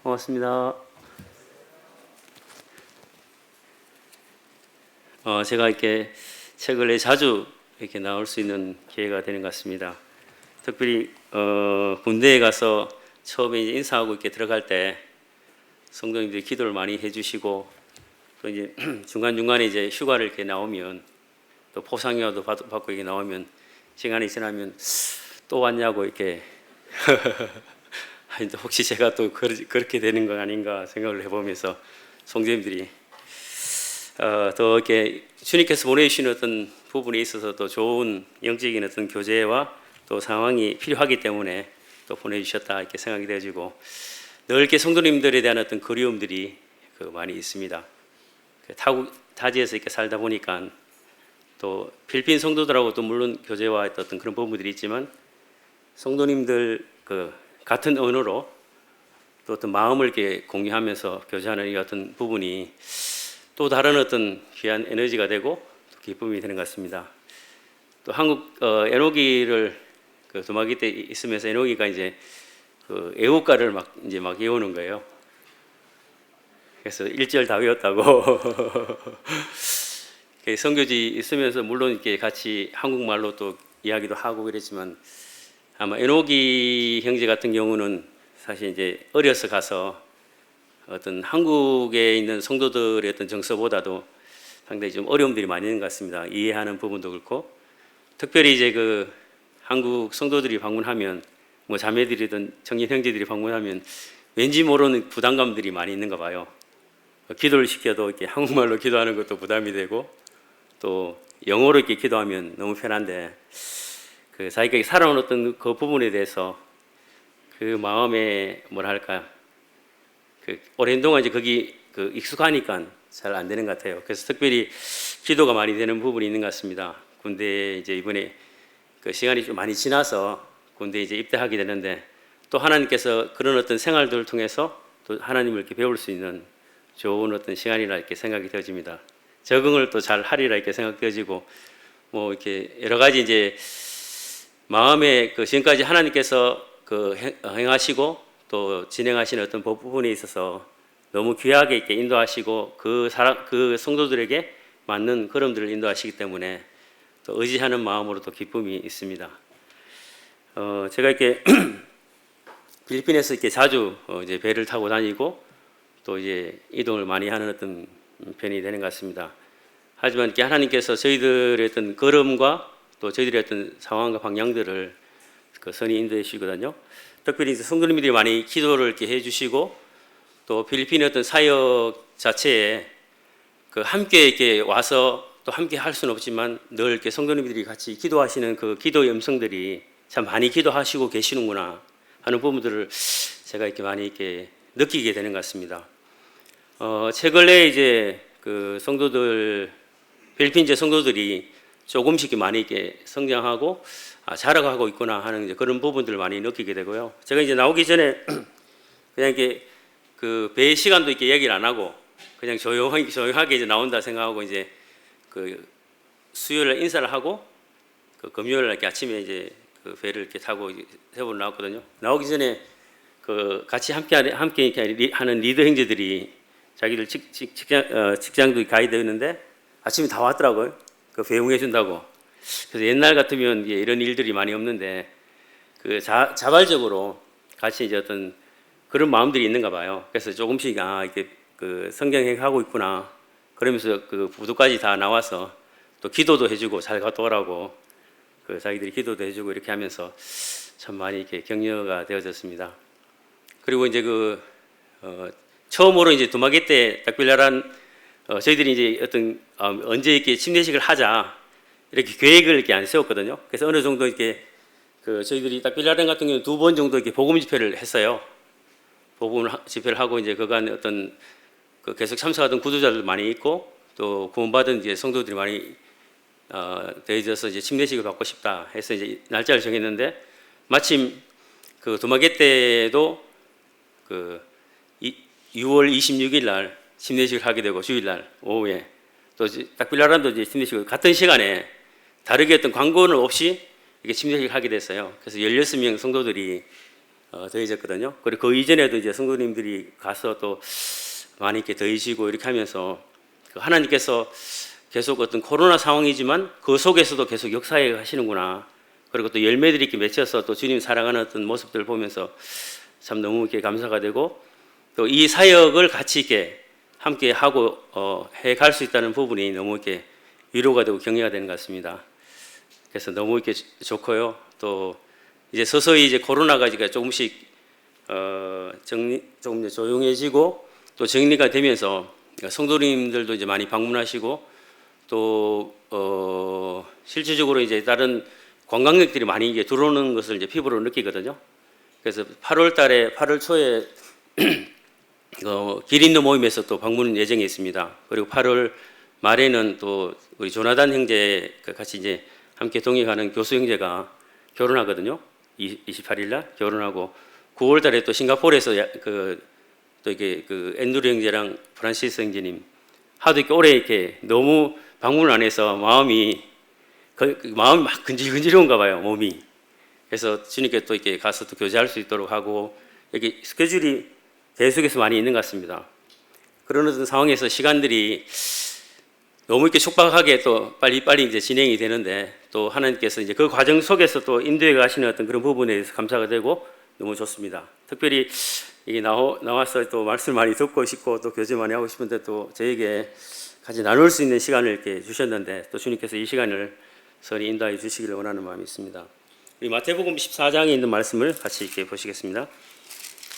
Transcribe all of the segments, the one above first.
고맙습니다. 제가 이렇게 책을 자주 이렇게 나올 수 있는 기회가 되는 것 같습니다. 특별히 군대에 가서 처음에 이제 인사하고 이렇게 들어갈 때 성도님들이 기도를 많이 해주시고 또 이제 중간 중간에 이제 휴가를 이렇게 나오면 또 포상휴가도 받고 이렇게 나오면 시간이 지나면 또 왔냐고 이렇게 혹시 제가 또 그렇게 되는 건 아닌가 생각을 해보면서 성도님들이 더 이렇게 주님께서 보내주시는 어떤 부분에 있어서 또 좋은 영적인 어떤 교제와 또 상황이 필요하기 때문에 또 보내주셨다 이렇게 생각이 되어지고 늘 이렇게 성도님들에 대한 어떤 그리움들이 많이 있습니다. 타지에서 이렇게 살다 보니까 또 필리핀 성도들하고 또 물론 교제와 어떤 그런 부분들이 있지만 성도님들 같은 언어로 또 어떤 마음을 이렇게 공유하면서 교제하는 이 같은 부분이 또 다른 어떤 귀한 에너지가 되고 또 기쁨이 되는 것 같습니다. 또 한국 에노기를 도마기 때 있으면서 에노기가 이제 애국가를 막 외우는 거예요. 그래서 1절 다 외웠다고. 선교지 있으면서 물론 이렇게 같이 한국말로 또 이야기도 하고 그랬지만 아마 에노기 형제 같은 경우는 사실 이제 어려서 가서 어떤 한국에 있는 성도들의 어떤 정서보다도 상당히 좀 어려움들이 많이 있는 것 같습니다. 이해하는 부분도 그렇고 특별히 이제 한국 성도들이 방문하면 뭐 자매들이든 청년 형제들이 방문하면 왠지 모르는 부담감들이 많이 있는가 봐요. 기도를 시켜도 이렇게 한국말로 기도하는 것도 부담이 되고 또 영어로 이렇게 기도하면 너무 편한데 자기가 살아온 어떤 그 부분에 대해서 그 마음에 뭐랄까 오랜 동안 이제 거기 익숙하니까 잘 안 되는 것 같아요. 그래서 특별히 기도가 많이 되는 부분이 있는 것 같습니다. 군대 이제 이번에 시간이 좀 많이 지나서 군대 이제 입대하게 되는데 또 하나님께서 그런 어떤 생활들을 통해서 또 하나님을 이렇게 배울 수 있는 좋은 어떤 시간이라 이렇게 생각이 되어집니다. 적응을 또 잘 하리라 이렇게 생각되어지고 뭐 이렇게 여러 가지 이제 마음에 지금까지 하나님께서 행하시고 또 진행하시는 어떤 부분에 있어서 너무 귀하게 이렇게 인도하시고 그 성도들에게 맞는 걸음들을 인도하시기 때문에 또 의지하는 마음으로 또 기쁨이 있습니다. 제가 이렇게 필리핀에서 이렇게 자주 이제 배를 타고 다니고 또 이제 이동을 많이 하는 어떤 편이 되는 것 같습니다. 하지만 이렇게 하나님께서 저희들의 어떤 걸음과 또 저희들의 어떤 상황과 방향들을 선히 인도해 주시거든요. 특별히 이제 성도님들이 많이 기도를 이렇게 해주시고 또 필리핀의 어떤 사역 자체에 함께 이렇게 와서 또 함께 할 수는 없지만 늘 이렇게 성도님들이 같이 기도하시는 그 기도의 음성들이 참 많이 기도하시고 계시는구나 하는 부분들을 제가 이렇게 많이 이렇게 느끼게 되는 것 같습니다. 최근에 이제 필리핀 성도들이 조금씩 많이 이렇게 성장하고 자라가고 있구나 하는 이제 그런 부분들을 많이 느끼게 되고요. 제가 이제 나오기 전에 그냥 이렇게 배 시간도 이렇게 얘기를 안 하고 그냥 조용하게 이제 나온다 생각하고 이제 수요일 인사를 하고 금요일 이렇게 아침에 이제 배를 이렇게 타고 세 번 나왔거든요. 나오기 전에 같이 함께 이렇게 하는 리더 형제들이 자기들 직장도 가이드였는데 아침에 다 왔더라고요. 배웅해 준다고. 그래서 옛날 같으면 이런 일들이 많이 없는데 자발적으로 같이 이제 어떤 그런 마음들이 있는가 봐요. 그래서 조금씩 이렇게 성경행하고 있구나. 그러면서 부두까지 다 나와서 또 기도도 해주고 잘 갔다 오라고 자기들이 기도도 해주고 이렇게 하면서 참 많이 이렇게 격려가 되어졌습니다. 그리고 이제 처음으로 이제 두마기 때 딱빌라란 저희들이 이제 언제 이렇게 침례식을 하자 이렇게 계획을 이렇게 안 세웠거든요. 그래서 어느 정도 이렇게 저희들이 딱빌라란 같은 경우는 2번 정도 이렇게 복음 집회를 했어요. 복음 집회를 하고 이제 그간 어떤 계속 참석하던 구도자들 많이 있고 또 구원받은 이제 성도들이 많이 되어져서 이제 침례식을 받고 싶다 해서 이제 날짜를 정했는데 마침 두마기 때도 6월 26일 날 침례식을 하게 되고 주일날 오후에 또 딱빌라란도 이제 침례식을 같은 시간에 다르게 어떤 광고는 없이 이렇게 침례식을 하게 됐어요. 그래서 16명 성도들이 더해졌거든요. 그리고 그 이전에도 이제 성도님들이 가서 또 많이 이렇게 더해지고 이렇게 하면서 하나님께서 계속 어떤 코로나 상황이지만 그 속에서도 계속 역사해 가시는구나. 그리고 또 열매들이 이렇게 맺혀서 또 주님 살아가는 어떤 모습들을 보면서 참 너무 이렇게 감사가 되고, 또 이 사역을 같이 이렇게 함께 하고 해 갈 수 있다는 부분이 너무 이렇게 위로가 되고 격려가 되는 것 같습니다. 그래서 너무 이렇게 좋고요. 또 이제 서서히 이제 코로나가 이제 조금씩 조금 이제 조용해지고 또 정리가 되면서 성도님들도 이제 많이 방문하시고 또 실질적으로 이제 다른 관광객들이 많이 이제 들어오는 것을 이제 피부로 느끼거든요. 그래서 8월 초에 기린도 모임에서 또 방문 예정이 있습니다. 그리고 8월 말에는 또 우리 조나단 형제 같이 이제 함께 동행하는 교수 형제가 결혼하거든요. 28일 날 결혼하고 9월 달에 또 싱가포르에서 또 이게 앤드루 형제랑 프란시스 형제님 하도 이렇게 오래 이렇게 너무 방문을 안 해서 마음이 막 근질근질한가 봐요, 몸이. 그래서 주님께 또 이렇게 가서 또 교제할 수 있도록 하고, 여기 스케줄이 계속해서 많이 있는 것 같습니다. 그런 어떤 상황에서 시간들이 너무 이렇게 촉박하게 또 빨리 이제 진행이 되는데, 또 하나님께서 이제 그 과정 속에서 또 인도해 가시는 어떤 그런 부분에 대해서 감사가 되고 너무 좋습니다. 특별히 이게 나와서 또 말씀 많이 듣고 싶고 또 교제 많이 하고 싶은데 또 저에게 같이 나눌 수 있는 시간을 이렇게 주셨는데, 또 주님께서 이 시간을 선히 인도해 주시기를 원하는 마음이 있습니다. 우리 마태복음 14장에 있는 말씀을 같이 이렇게 보시겠습니다.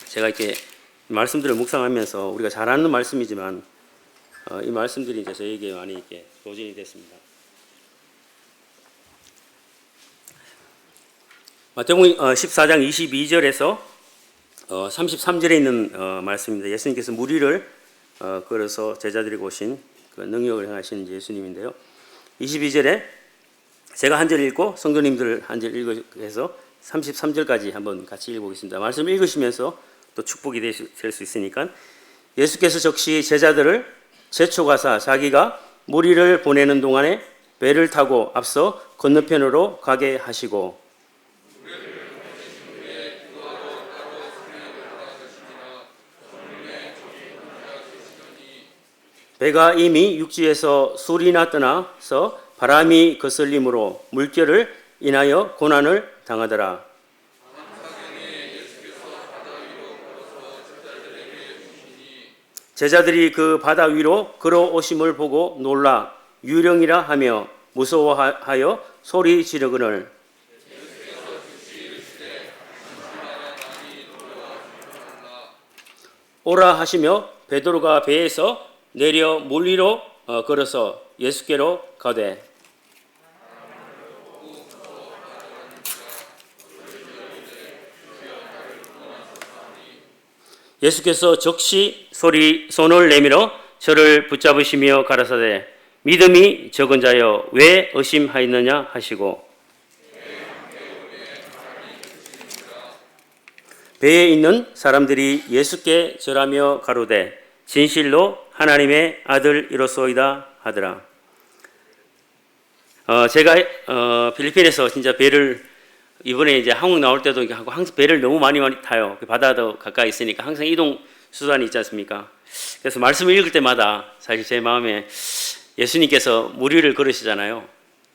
제가 이렇게 말씀들을 묵상하면서 우리가 잘 아는 말씀이지만 이 말씀들이 이제 저에게 많이 이렇게 도전이 됐습니다. 마태복음 14장 22절에서 33절에 있는 말씀입니다. 예수님께서 무리를 걸어서 제자들에게 오신 그 능력을 행하신 예수님인데요. 22절에 제가 한 절 읽고 성도님들 한 절 읽어서 33절까지 한번 같이 읽어보겠습니다. 말씀 읽으시면서 또 축복이 될 수 있으니까. 예수께서 적시 제자들을 제초가사 자기가 무리를 보내는 동안에 배를 타고 앞서 건너편으로 가게 하시고, 배가 이미 육지에서 술이나 떠나서 바람이 거슬림으로 물결을 인하여 고난을 당하더라. 제자들이 그 바다 위로 걸어오심을 보고 놀라 유령이라 하며 무서워하여 소리 지르거늘 오라 하시며 베드로가 배에서 내려 물 위로 걸어서 예수께로 가되, 예수께서 적시 손을 내밀어 저를 붙잡으시며 가라사대 믿음이 적은 자여 왜 의심하였느냐 하시고, 배에 있는 사람들이 예수께 절하며 가로되 진실로 하나님의 아들이로소이다 하더라. 제가 필리핀에서 진짜 배를 이번에 이제 한국 나올 때도 항상 배를 너무 많이 타요. 바다도 가까이 있으니까 항상 이동 수단이 있지 않습니까? 그래서 말씀을 읽을 때마다 사실 제 마음에 예수님께서 무리를 걸으시잖아요.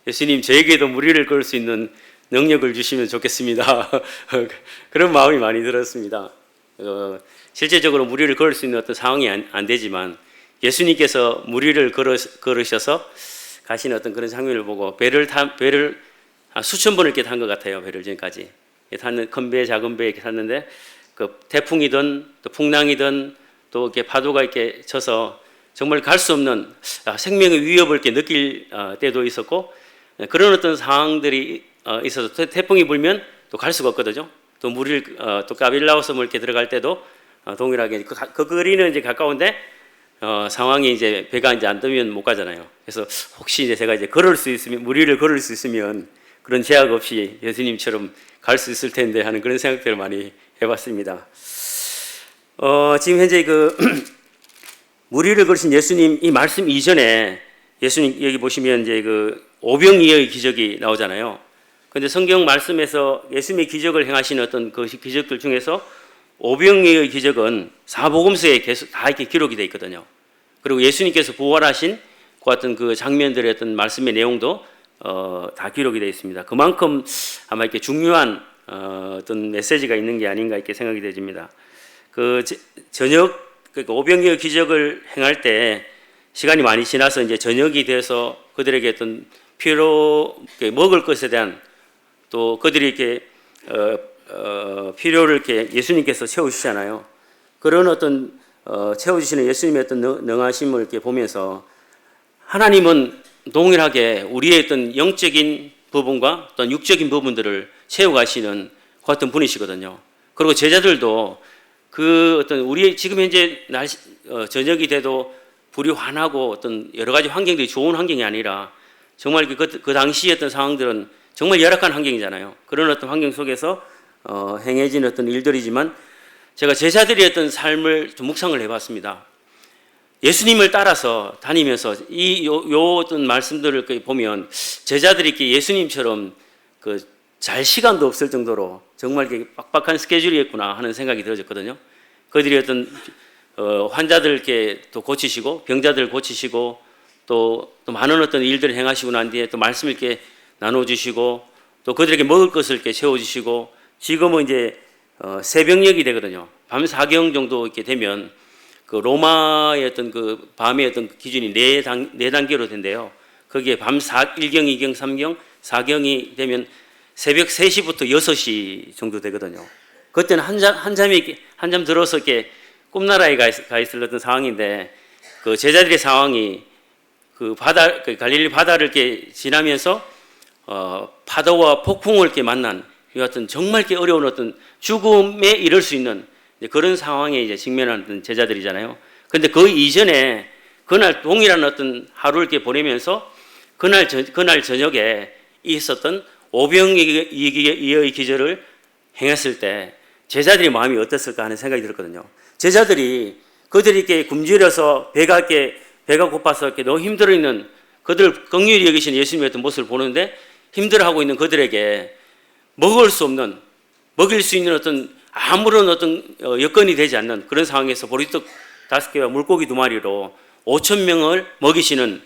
예수님 저에게도 무리를 걸을 수 있는 능력을 주시면 좋겠습니다. 그런 마음이 많이 들었습니다. 실제적으로 무리를 걸을 수 있는 어떤 상황이 안 되지만 예수님께서 무리를 걸으셔서 가시는 어떤 그런 장면을 보고 배를 수천 번을 이렇게 탄 것 같아요. 배를 지금까지 탔는 큰 배, 작은 배 이렇게 탔는데 그 태풍이든 또 풍랑이든 또 이렇게 파도가 이렇게 쳐서 정말 갈 수 없는 생명의 위협을 이렇게 느낄 때도 있었고, 그런 어떤 상황들이 있어서 태풍이 불면 또 갈 수가 없거든요. 또 무리를 또 까빌라우스 뭐 이렇게 들어갈 때도 동일하게 그 거리는 이제 가까운데 상황이 이제 배가 이제 안 뜨면 못 가잖아요. 그래서 혹시 이제 제가 이제 무리를 걸을 수 있으면 그런 제약 없이 예수님처럼 갈 수 있을 텐데 하는 그런 생각들을 많이 해봤습니다. 지금 현재 무리를 걸으신 예수님 이 말씀 이전에 예수님 여기 보시면 이제 오병이어의 기적이 나오잖아요. 근데 성경 말씀에서 예수님의 기적을 행하신 어떤 그 기적들 중에서 오병이의 기적은 사복음서에 계속 다 이렇게 기록이 되어 있거든요. 그리고 예수님께서 부활하신 그 같은 그 장면들의 어떤 말씀의 내용도 다 기록이 되어 있습니다. 그만큼 아마 이렇게 중요한 어떤 메시지가 있는 게 아닌가 이렇게 생각이 되집니다. 그 저녁 그러니까 오병이의 기적을 행할 때 시간이 많이 지나서 이제 저녁이 돼서 그들에게 어떤 먹을 것에 대한 또 그들이 이렇게 필요를 이렇게 예수님께서 채워주시잖아요. 그런 어떤 채워주시는 예수님의 어떤 능하심을 이렇게 보면서 하나님은 동일하게 우리의 어떤 영적인 부분과 어떤 육적인 부분들을 채워가시는 그 같은 분이시거든요. 그리고 제자들도 그 어떤 우리 지금 현재 저녁이 돼도 불이 환하고 어떤 여러 가지 환경들이 좋은 환경이 아니라 정말 그 당시의 어떤 상황들은 정말 열악한 환경이잖아요. 그런 어떤 환경 속에서 행해진 어떤 일들이지만 제가 제자들의 어떤 삶을 좀 묵상을 해봤습니다. 예수님을 따라서 다니면서 요 어떤 말씀들을 보면 제자들이 이렇게 예수님처럼 잘 시간도 없을 정도로 정말 빡빡한 스케줄이었구나 하는 생각이 들어졌거든요. 그들이 어떤 환자들 이렇게 또 고치시고 병자들 고치시고 또 많은 어떤 일들을 행하시고 난 뒤에 또 말씀을 이렇게 나눠주시고 또 그들에게 먹을 것을 이렇게 채워주시고 지금은 이제 새벽녘이 되거든요. 밤 사경 정도 이렇게 되면 그 로마의 어떤 그 밤의 어떤 기준이 네 단계로 된대요. 거기에 밤 1경, 2경, 3경, 4경이 되면 새벽 3시부터 6시 정도 되거든요. 그때는 한잠 들어서 이렇게 꿈나라에 가 있을 어떤 상황인데 그 제자들의 상황이 그 갈릴리 바다를 이렇게 지나면서 파도와 폭풍을 이렇게 만난 이 같은 정말 이렇게 어려운 어떤 죽음에 이를 수 있는 그런 상황에 이제 직면하는 제자들이잖아요. 그런데 그 이전에 그날 동일한 어떤 하루를 이렇게 보내면서 그날 저녁에 있었던 오병이어의 기적을 행했을 때 제자들의 마음이 어땠을까 하는 생각이 들었거든요. 제자들이 그들이 이렇게 굶주려서 배가 고파서 이렇게 너무 힘들어 있는 그들 긍휼히 여기신 예수님의 어떤 모습을 보는데 힘들어하고 있는 그들에게 먹을 수 없는 먹일 수 있는 어떤 아무런 어떤 여건이 되지 않는 그런 상황에서 보리떡 5개와 물고기 2마리로 5,000명을 먹이시는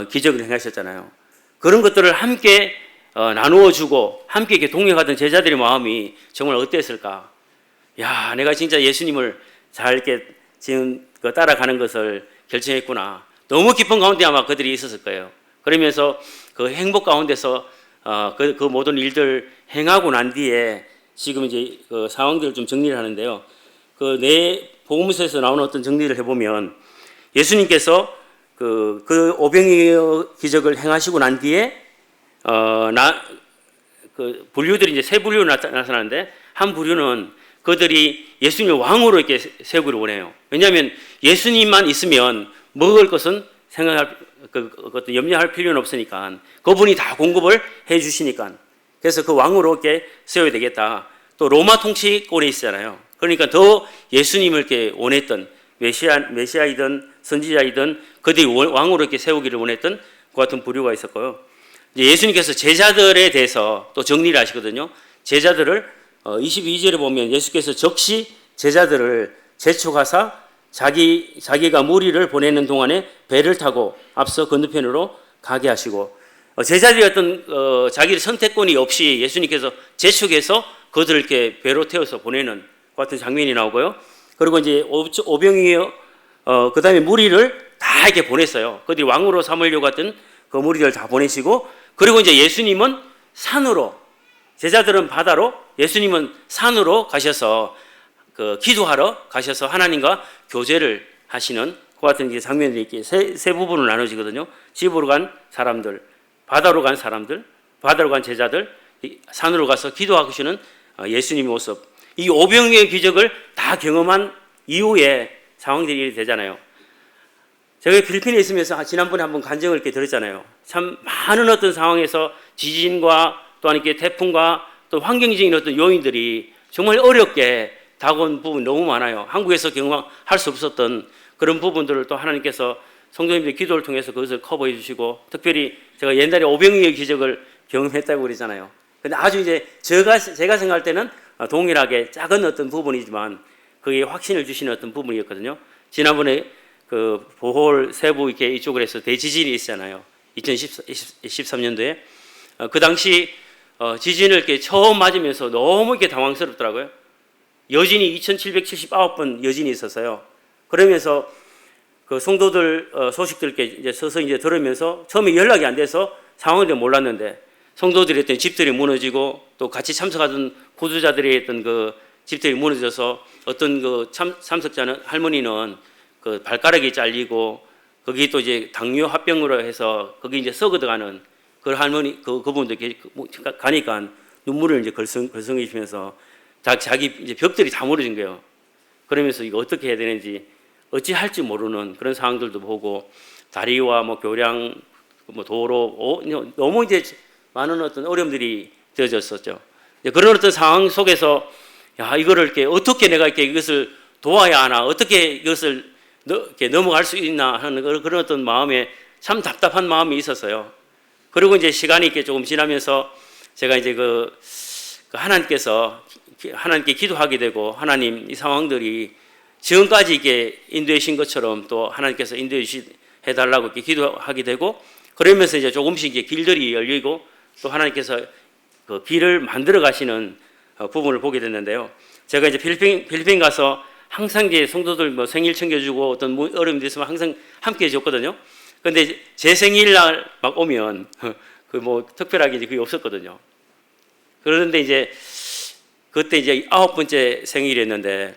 기적을 행하셨잖아요. 그런 것들을 함께 나누어 주고 함께 이렇게 동행하던 제자들의 마음이 정말 어땠을까? 야, 내가 진짜 예수님을 잘 이렇게 지금 따라가는 것을 결정했구나. 너무 기쁜 가운데 아마 그들이 있었을 거예요. 그러면서 그 행복 가운데서 그 모든 일들 행하고 난 뒤에 지금 이제 그 상황들을 좀 정리를 하는데요. 내 복음서에서 나오는 어떤 정리를 해보면 예수님께서 그 오병이어 기적을 행하시고 난 뒤에 분류들이 이제 세 부류로 나타나는데 한 부류는 그들이 예수님을 왕으로 이렇게 세우기를 원해요. 왜냐하면 예수님만 있으면 먹을 것은 그것도 염려할 필요는 없으니까 그분이 다 공급을 해 주시니까 그래서 그 왕으로 이렇게 세워야 되겠다. 또 로마 통치권에 있잖아요. 그러니까 더 예수님을 이렇게 원했던 메시아이든 선지자이든 그들이 왕으로 이렇게 세우기를 원했던 그 같은 부류가 있었고요. 이제 예수님께서 제자들에 대해서 또 정리를 하시거든요. 제자들을 22절에 보면 예수께서 적시 제자들을 재촉하사 자기가 무리를 보내는 동안에 배를 타고 앞서 건너편으로 가게 하시고 제자들이 어떤 자기의 선택권이 없이 예수님께서 재촉해서 그들을 이렇게 배로 태워서 보내는 그 같은 장면이 나오고요. 그리고 이제 오병이어 그 다음에 무리를 다 이렇게 보냈어요. 그들이 왕으로 삼으려고 했던 그 무리를 다 보내시고 그리고 이제 예수님은 산으로 제자들은 바다로 예수님은 산으로 가셔서 기도하러 가셔서 하나님과 교제를 하시는 그 같은 이제 장면들이 이렇게 세 부분으로 나눠지거든요. 집으로 간 사람들, 바다로 간 사람들, 바다로 간 제자들, 산으로 가서 기도하시는 예수님의 모습. 이 오병이어의 기적을 다 경험한 이후에 상황들이 되잖아요. 제가 필리핀에 있으면서 지난번에 한번 간증을 이렇게 들었잖아요. 참 많은 어떤 상황에서 지진과 또한 이렇게 태풍과 또 환경적인 어떤 요인들이 정말 어렵게 다가온 부분 너무 많아요. 한국에서 경험할 수 없었던 그런 부분들을 또 하나님께서 성도님들의 기도를 통해서 그것을 커버해 주시고 특별히 제가 옛날에 오병이어의 기적을 경험했다고 그러잖아요. 근데 아주 이제 제가 생각할 때는 동일하게 작은 어떤 부분이지만 그게 확신을 주시는 어떤 부분이었거든요. 지난번에 그 보홀 세부 이렇게 이쪽으로 해서 대지진이 있잖아요. 2013년도에 그 당시 지진을 이렇게 처음 맞으면서 너무 이렇게 당황스럽더라고요. 여진이 2,779번 여진이 있었어요. 그러면서 그 성도들 소식들 이제 서서 이제 들으면서 처음에 연락이 안 돼서 상황을 몰랐는데 성도들이 했던 집들이 무너지고 또 같이 참석하던 구조자들이 했던 그 집들이 무너져서 어떤 그 참석자는 할머니는 그 발가락이 잘리고 거기 또 이제 당뇨 합병으로 해서 거기 이제 썩어들어가는 그 할머니 그분도 가니까 눈물을 이제 걸성이시면서 자기 이제 벽들이 다 무너진 거예요. 그러면서 이거 어떻게 해야 되는지 어찌 할지 모르는 그런 상황들도 보고 다리와 뭐 교량 뭐 도로 너무 이제 많은 어떤 어려움들이 되어졌었죠. 그런 어떤 상황 속에서 야 이거를 이렇게 어떻게 내가 이렇게 이것을 도와야 하나 어떻게 이것을 이렇게 넘어갈 수 있나 하는 그런 어떤 마음에 참 답답한 마음이 있었어요. 그리고 이제 시간이 이렇게 조금 지나면서 제가 이제 그 하나님께 기도하게 되고 하나님 이 상황들이 지금까지 이렇게 인도해 주신 것처럼 또 하나님께서 인도해 해달라고 이렇게 기도하게 되고 그러면서 이제 조금씩 이제 길들이 열리고 또 하나님께서 그 길을 만들어 가시는 부분을 보게 됐는데요. 제가 이제 필리핀 가서 항상 이제 성도들 뭐 생일 챙겨주고 어떤 어려움이 있으면 항상 함께 해줬거든요. 근데 제 생일날 막 오면 그 뭐 특별하게 이제 그게 없었거든요. 그런데 이제 그때 이제 9번째 생일이었는데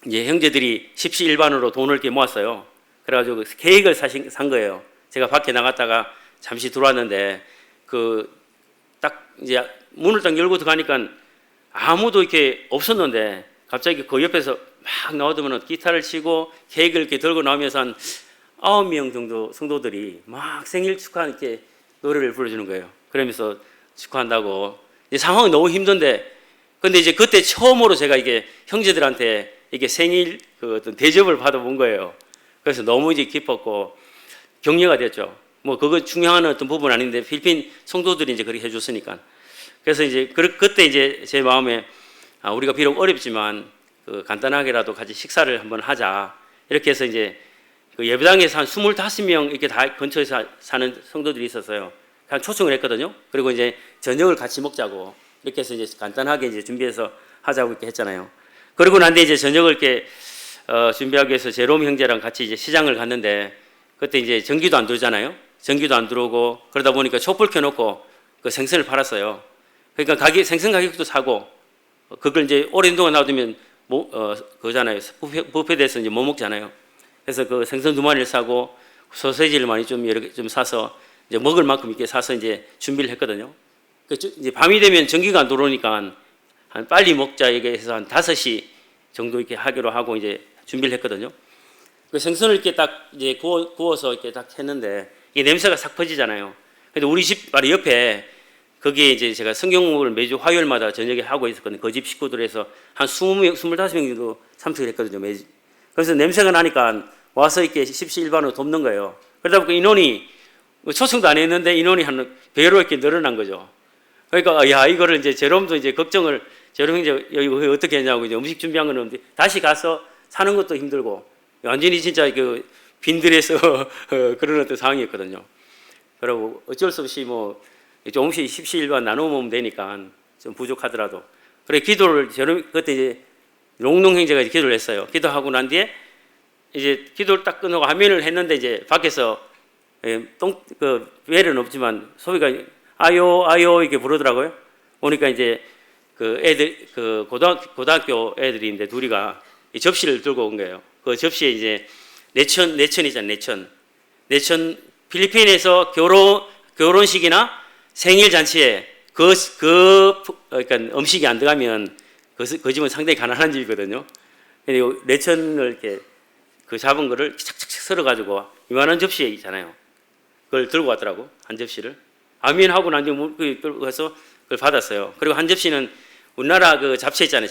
이제 형제들이 십시일반으로 돈을 이렇게 모았어요. 그래가지고 케이크를 산 거예요. 제가 밖에 나갔다가 잠시 들어왔는데 그 딱 이제 문을 딱 열고 들어가니까 아무도 이렇게 없었는데 갑자기 그 옆에서 막 나오더면 기타를 치고 케이크를 이렇게 들고 나오면서 한 9명 정도 성도들이 막 생일 축하 이렇게 노래를 불러주는 거예요. 그러면서 축하한다고. 상황이 너무 힘든데 근데 이제 그때 처음으로 제가 이게 형제들한테 이게 생일 그 어떤 대접을 받아본 거예요. 그래서 너무 이제 기뻤고 격려가 됐죠. 뭐 그거 중요한 어떤 부분 아닌데 필리핀 성도들이 이제 그렇게 해줬으니까. 그래서 이제 그때 이제 제 마음에 우리가 비록 어렵지만 그 간단하게라도 같이 식사를 한번 하자. 이렇게 해서 이제 그 예배당에서 한 25명 이렇게 다 근처에서 사는 성도들이 있었어요. 그냥 초청을 했거든요. 그리고 이제 저녁을 같이 먹자고 이렇게 해서 이제 간단하게 이제 준비해서 하자고 이렇게 했잖아요. 그러고 난 뒤에 이제 저녁을 이렇게 준비하기 위해서 제롬 형제랑 같이 이제 시장을 갔는데 그때 이제 전기도 안 들어오잖아요. 전기도 안 들어오고 그러다 보니까 촛불 켜놓고 그 생선을 팔았어요. 그러니까 생선 가격도 사고 그걸 이제 오랜 동안 놔두면 그거잖아요. 부패돼서 이제 못 먹잖아요. 그래서 그 생선 2마리를 사고 소세지를 많이 좀 여러 개 좀 사서 이제 먹을 만큼 이렇게 사서 이제 준비를 했거든요. 이제 밤이 되면 전기가 안 들어오니까 한 빨리 먹자 이렇게 해서 한 5시 정도 이렇게 하기로 하고 이제 준비를 했거든요. 그 생선을 이렇게 딱 이제 구워서 이렇게 딱 했는데 이게 냄새가 싹 퍼지잖아요. 근데 우리 집 바로 옆에 거기에 이제 제가 성경을 매주 화요일마다 저녁에 하고 있었거든요. 그 집 식구들에서 한 20명, 25명 정도 참석을 했거든요. 매주. 그래서 냄새가 나니까 와서 이렇게 십시일반으로 돕는 거예요. 그러다 보니까 인원이 초청도 안 했는데 인원이 한 배로 이렇게 늘어난 거죠. 그러니까 야 이거를 이제 제롬도 이제 걱정을 제롬 형제 여기 어떻게 했냐고 이제 음식 준비한 건 없는데 다시 가서 사는 것도 힘들고 완전히 진짜 그 빈들에서 그런 어떤 상황이었거든요. 그리고 어쩔 수 없이 뭐 조금씩 십시일반 나눠 먹으면 되니까 좀 부족하더라도 그래 기도를 제롬 그때 이제 롱롱 형제가 기도를 했어요. 기도하고 난 뒤에 이제 기도를 딱 끊고 화면을 했는데 이제 밖에서 그 외래는 없지만 소리가 아요 아요 이렇게 부르더라고요. 보니까 이제 그 애들 그 고등학교 애들인데 둘이가 이 접시를 들고 온 거예요. 그 접시에 이제 내천이잖아요. 내천 필리핀에서 결혼식이나 생일 잔치에 그러니까 음식이 안 들어가면 그 집은 상당히 가난한 집이거든요. 근데 내천을 이렇게 그 잡은 거를 착착착 썰어가지고 이만한 접시에 있잖아요. 그걸 들고 왔더라고 한 접시를. 아멘 하고 난 뒤에 들고 가서 그걸 받았어요. 그리고 한 접시는 우리나라 그 잡채 있잖아요.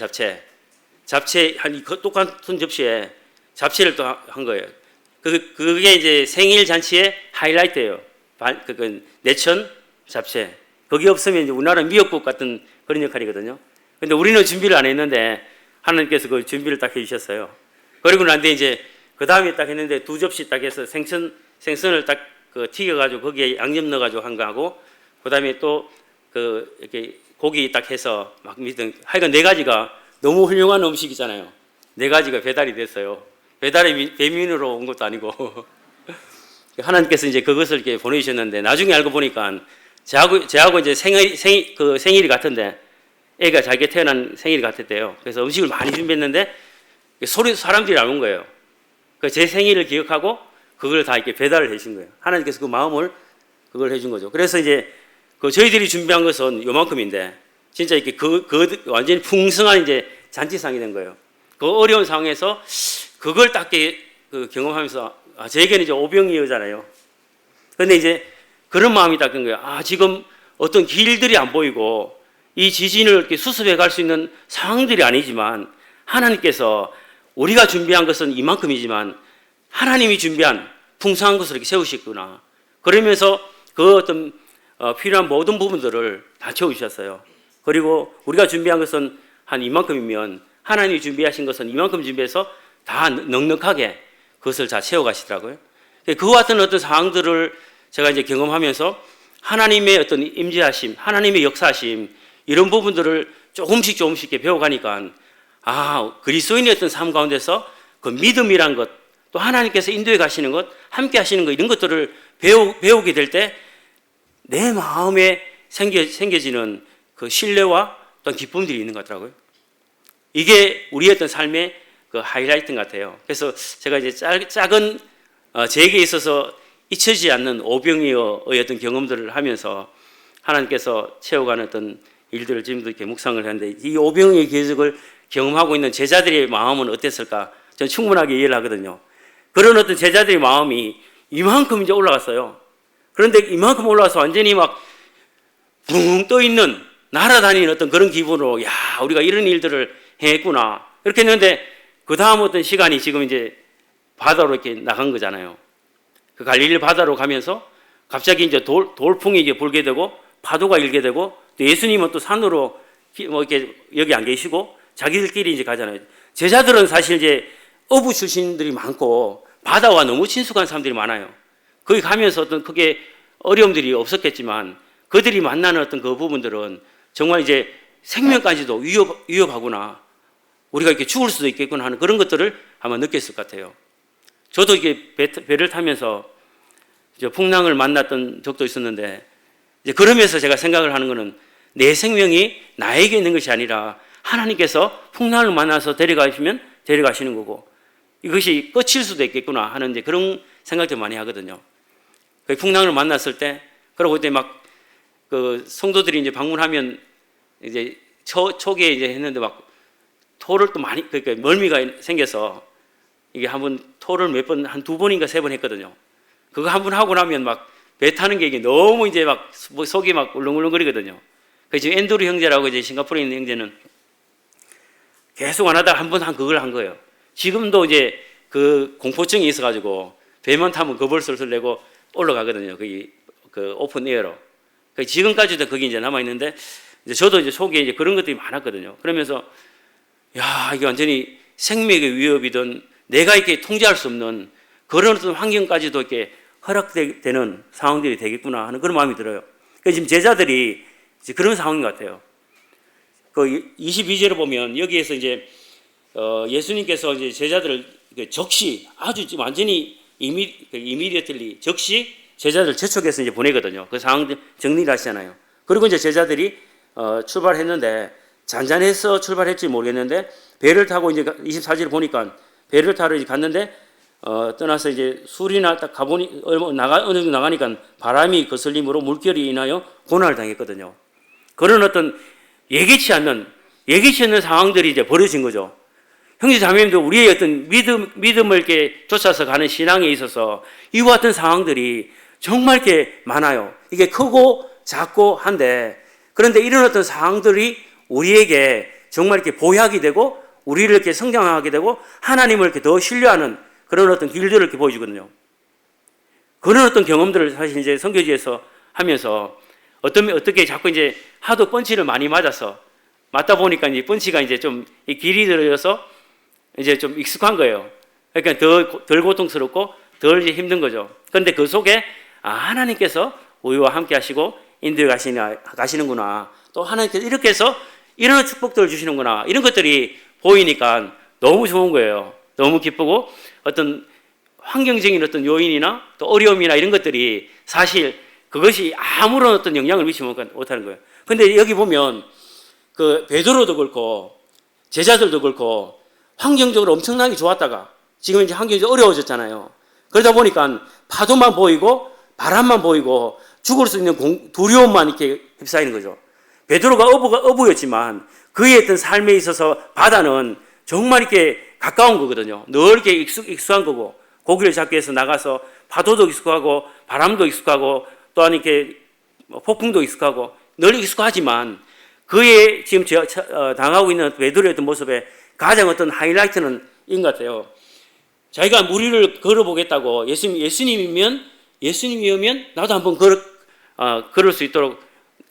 잡채 한 똑같은 접시에 잡채를 또 한 거예요. 그게 이제 생일 잔치의 하이라이트예요. 그건 내천 잡채. 거기 없으면 이제 우리나라 미역국 같은 그런 역할이거든요. 근데 우리는 준비를 안 했는데 하나님께서 그 준비를 딱 해주셨어요. 그리고 난 뒤에 이제 그 다음에 딱 했는데 2접시 딱 해서 생선을 딱 그 튀겨가지고 거기에 양념 넣어가지고 한 거 하고 그 다음에 또 그 이렇게 고기 딱 해서 막 믿은 하여간 4가지가 너무 훌륭한 음식이잖아요. 4가지가 배달이 됐어요. 배달이 배민으로 온 것도 아니고 하나님께서 이제 그것을 이렇게 보내주셨는데 나중에 알고 보니까 저하고 이제 생일이 같은데 애가 자기가 태어난 생일이 같았대요. 그래서 음식을 많이 준비했는데 사람들이 안 온 거예요. 제 생일을 기억하고 그걸 다 이렇게 배달을 해주신 거예요. 하나님께서 그 마음을 그걸 해준 거죠. 그래서 이제 그 저희들이 준비한 것은 요만큼인데 진짜 이렇게 완전히 풍성한 이제 잔치상이 된 거예요. 그 어려운 상황에서 그걸 딱 그 경험하면서 저에게는 이제 오병이어잖아요. 근데 이제 그런 마음이 딱 든 거예요. 지금 어떤 길들이 안 보이고 이 지진을 이렇게 수습해 갈 수 있는 상황들이 아니지만 하나님께서 우리가 준비한 것은 이만큼이지만 하나님이 준비한 풍성한 것을 이렇게 세우셨구나. 그러면서 그 어떤 필요한 모든 부분들을 다 채워주셨어요. 그리고 우리가 준비한 것은 한 이만큼이면 하나님이 준비하신 것은 이만큼 준비해서 다 넉넉하게 그것을 다 채워가시더라고요. 그와 같은 어떤 상황들을 제가 이제 경험하면서 하나님의 어떤 임재하심, 하나님의 역사하심 이런 부분들을 조금씩 이렇게 배워가니까 그리스도인의 어떤 삶 가운데서 그 믿음이란 것, 또 하나님께서 인도해 가시는 것, 함께 하시는 것 이런 것들을 배우게 될 때 내 마음에 생겨지는 그 신뢰와 또 기쁨들이 있는 것 같더라고요. 이게 우리의 어떤 삶의 그 하이라이트 같아요. 그래서 제가 이제 작은 제게 있어서 잊혀지지 않는 오병이어의 어떤 경험들을 하면서 하나님께서 채워가는 어떤 일들을 지금도 이렇게 묵상을 하는데 이 오병이어의 기적을 경험하고 있는 제자들의 마음은 어땠을까? 저는 충분하게 이해를 하거든요. 그런 어떤 제자들의 마음이 이만큼 이제 올라갔어요. 그런데 이만큼 올라와서 완전히 막 붕 떠 있는 날아다니는 어떤 그런 기분으로 우리가 이런 일들을 했구나 이렇게 했는데 그 다음 어떤 시간이 지금 이제 바다로 이렇게 나간 거잖아요. 그 갈릴리 바다로 가면서 갑자기 이제 돌풍이 이제 불게 되고 파도가 일게 되고 또 예수님은 또 산으로 이렇게 여기 안 계시고 자기들끼리 이제 가잖아요. 제자들은 사실 이제 어부 출신들이 많고 바다와 너무 친숙한 사람들이 많아요. 거기 가면서 어떤 크게 어려움들이 없었겠지만 그들이 만나는 어떤 그 부분들은 정말 이제 생명까지도 위협하구나. 우리가 이렇게 죽을 수도 있겠구나 하는 그런 것들을 아마 느꼈을 것 같아요. 저도 이게 배를 타면서 이제 풍랑을 만났던 적도 있었는데 이제 그러면서 제가 생각을 하는 거는 내 생명이 나에게 있는 것이 아니라 하나님께서 풍랑을 만나서 데려가시면 데려가시는 거고 이것이 끝일 수도 있겠구나 하는 이제 그런 생각들 많이 하거든요. 그 풍랑을 만났을 때 그러고 그때 막 그 성도들이 이제 방문하면 이제 초기에 이제 했는데 막 토를 또 많이 그러니까 멀미가 생겨서 이게 한번 토를 몇 번 한 2번인가 3번 했거든요. 그거 한 번 하고 나면 막 배 타는 게 이게 너무 이제 막 속이 막 울렁울렁거리거든요. 그래서 지금 앤드루 형제라고 이제 싱가포르에 있는 형제는 계속 안 하다가 한 번 그걸 한 거예요. 지금도 이제 그 공포증이 있어가지고 배만 타면 겁을 슬슬 내고 올라가거든요. 그 오픈 에어로. 지금까지도 거기 이제 남아 있는데 이제 저도 이제 속에 이제 그런 것들이 많았거든요. 그러면서 이게 완전히 생명의 위협이든 내가 이렇게 통제할 수 없는 그런 어떤 환경까지도 이렇게 허락되는 상황들이 되겠구나 하는 그런 마음이 들어요. 그러니까 지금 제자들이 이제 그런 상황인 것 같아요. 그 22절을 보면 여기에서 이제 예수님께서 이제 제자들을 적시 아주 완전히 이미디어틀리 적시 제자들 재촉해서 이제 보내거든요. 그 상황 정리를 하시잖아요. 그리고 이제 제자들이 출발했는데 잔잔해서 출발했지 모르겠는데 배를 타고 이제 24절을 보니까 배를 타러 이제 갔는데 떠나서 이제 술이나 딱 가보니 어느 정도 나가니까 바람이 거슬림으로 물결이 인하여 고난을 당했거든요. 그런 어떤 예기치 않는 상황들이 이제 벌어진 거죠. 형제 자매님도 우리의 어떤 믿음을 이렇게 쫓아서 가는 신앙에 있어서 이와 같은 상황들이 정말 이렇게 많아요. 이게 크고 작고 한데 그런데 이런 어떤 상황들이 우리에게 정말 이렇게 보약이 되고 우리를 이렇게 성장하게 되고 하나님을 이렇게 더 신뢰하는 그런 어떤 길들을 이렇게 보여주거든요. 그런 어떤 경험들을 사실 이제 선교지에서 하면서 어떻게 자꾸 이제 하도 펀치를 많이 맞다 보니까 이제 펀치가 이제 좀 길이 들어져서 이제 좀 익숙한 거예요. 그러니까 덜 고통스럽고 덜 힘든 거죠. 그런데 그 속에 하나님께서 우리와 함께 하시고 인도에 가시는구나. 또 하나님께서 이렇게 해서 이런 축복들을 주시는구나. 이런 것들이 보이니까 너무 좋은 거예요. 너무 기쁘고 어떤 환경적인 어떤 요인이나 또 어려움이나 이런 것들이 사실 그것이 아무런 어떤 영향을 미치지 못하는 거예요. 근데 여기 보면 그 베드로도 그렇고 제자들도 그렇고 환경적으로 엄청나게 좋았다가 지금 이제 환경이 어려워졌잖아요. 그러다 보니까 파도만 보이고 바람만 보이고 죽을 수 있는 두려움만 이렇게 휩싸이는 거죠. 베드로가 어부였지만 그의 어떤 삶에 있어서 바다는 정말 이렇게 가까운 거거든요. 늘 이렇게 익숙한 거고 고기를 잡기 위해서 나가서 파도도 익숙하고 바람도 익숙하고 또한 이렇게 폭풍도 익숙하고 늘 익숙하지만 그의 지금 당하고 있는 베드로의 어떤 모습에 가장 어떤 하이라이트는 이런 것 같아요. 자기가 무리를 걸어보겠다고 예수님이면 나도 한번 걸을 수 있도록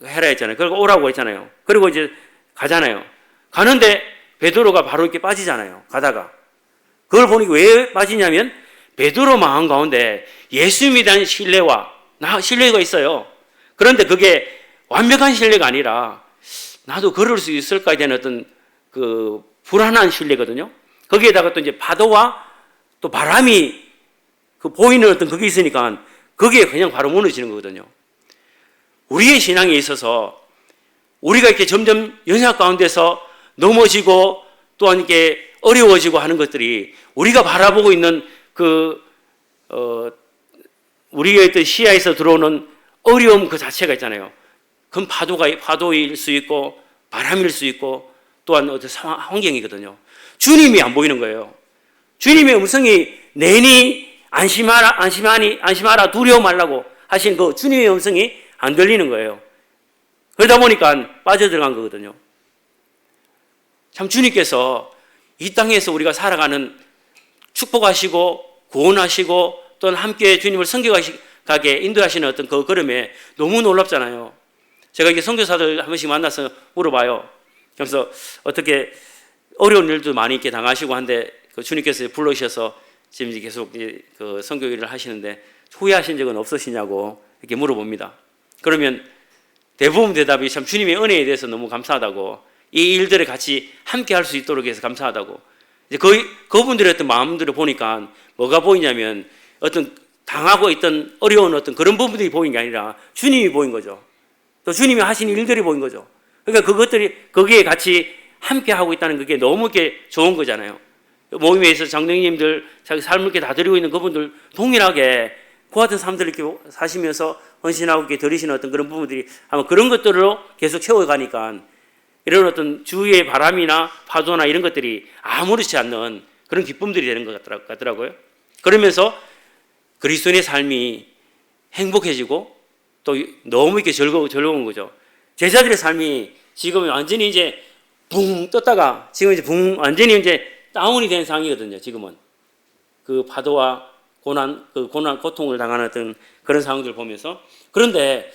해라 했잖아요. 그리고 오라고 했잖아요. 그리고 이제 가잖아요. 가는데 베드로가 바로 이렇게 빠지잖아요. 가다가. 그걸 보니까 왜 빠지냐면 베드로 마음 가운데 예수님에 대한 신뢰가 있어요. 그런데 그게 완벽한 신뢰가 아니라 나도 걸을 수 있을까에 대한 어떤 그 불안한 신뢰거든요. 거기에다가 또 이제 파도와 또 바람이 그 보이는 어떤 그게 있으니까 그게 그냥 바로 무너지는 거거든요. 우리의 신앙에 있어서 우리가 이렇게 점점 연약 가운데서 넘어지고 또한 이렇게 어려워지고 하는 것들이 우리가 바라보고 있는 우리의 어떤 시야에서 들어오는 어려움 그 자체가 있잖아요. 그건 파도일 수 있고 바람일 수 있고 또한 어떤 환경이거든요. 주님이 안 보이는 거예요. 주님의 음성이 내니 안심하라 두려워 말라고 하신 그 주님의 음성이 안 들리는 거예요. 그러다 보니까 빠져들어간 거거든요. 참 주님께서 이 땅에서 우리가 살아가는 축복하시고 구원하시고 또는 함께 주님을 섬겨가게 인도하시는 어떤 그 걸음에 너무 놀랍잖아요. 제가 이게 선교사들 한 번씩 만나서 물어봐요. 그래서 어떻게 어려운 일도 많이 이렇게 당하시고 한데 그 주님께서 불러주셔서 지금 계속 그 선교 일을 하시는데 후회하신 적은 없으시냐고 이렇게 물어봅니다. 그러면 대부분 대답이 참 주님의 은혜에 대해서 너무 감사하다고 이 일들에 같이 함께 할 수 있도록 해서 감사하다고. 이제 그분들의 어떤 마음들을 보니까 뭐가 보이냐면 어떤 당하고 있던 어려운 어떤 그런 부분들이 보인 게 아니라 주님이 보인 거죠. 또 주님이 하신 일들이 보인 거죠. 그러니까 그것들이 거기에 같이 함께 하고 있다는 그게 너무 이렇게 좋은 거잖아요. 모임에서 장로님들 자기 삶을 이렇게 다 드리고 있는 그분들 동일하게 그 같은 삶들을 이렇게 사시면서 헌신하고 이렇게 드리시는 어떤 그런 부분들이 아마 그런 것들로 계속 채워가니까 이런 어떤 주위의 바람이나 파도나 이런 것들이 아무렇지 않는 그런 기쁨들이 되는 것 같더라고요. 그러면서 그리스도인의 삶이 행복해지고 또 너무 이렇게 즐거운 거죠. 제자들의 삶이 지금 완전히 이제 붕 떴다가 지금 이제 완전히 이제 다운이 된 상황이거든요. 지금은 그 파도와 고통을 당하는 어떤 그런 상황들을 보면서 그런데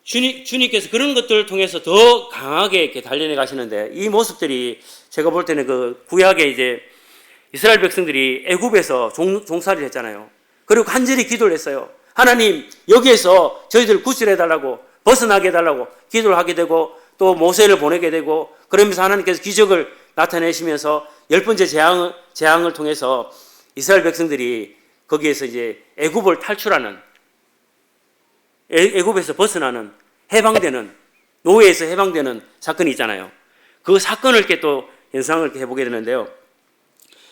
주님께서 그런 것들을 통해서 더 강하게 이렇게 단련해 가시는데 이 모습들이 제가 볼 때는 그 구약에 이제 이스라엘 백성들이 애굽에서 종살이를 했잖아요. 그리고 간절히 기도를 했어요. 하나님 여기에서 저희들을 구출해 달라고 벗어나게 해달라고 기도를 하게 되고 또 모세를 보내게 되고 그러면서 하나님께서 기적을 나타내시면서 10번째 재앙을 통해서 이스라엘 백성들이 거기에서 이제 애굽을 탈출하는 애굽에서 벗어나는 해방되는 노예에서 해방되는 사건이 있잖아요. 그 사건을 이렇게 또 연상을 이렇게 해보게 되는데요.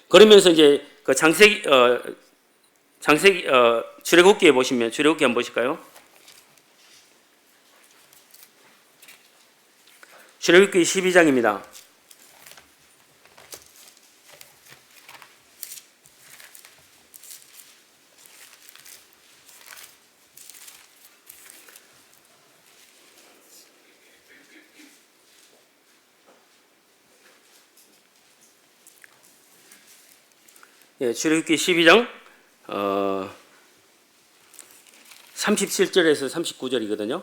그러면서 이제 그 출애굽기에 보시면 출애굽기 한번 보실까요? 출애굽기 12장입니다. 예, 출애굽기 12장 37절에서 39절이거든요.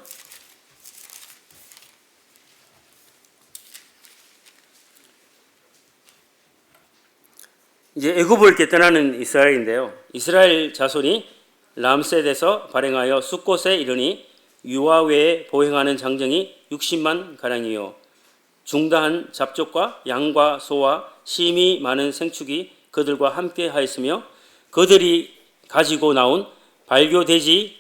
이제 애굽을 이렇게 떠나는 이스라엘인데요. 이스라엘 자손이 람셋에서 발행하여 숫곳에 이르니 유아 외에 보행하는 장정이 60만 가량이요 중다한 잡족과 양과 소와 심이 많은 생축이 그들과 함께 하였으며 그들이 가지고 나온 발교되지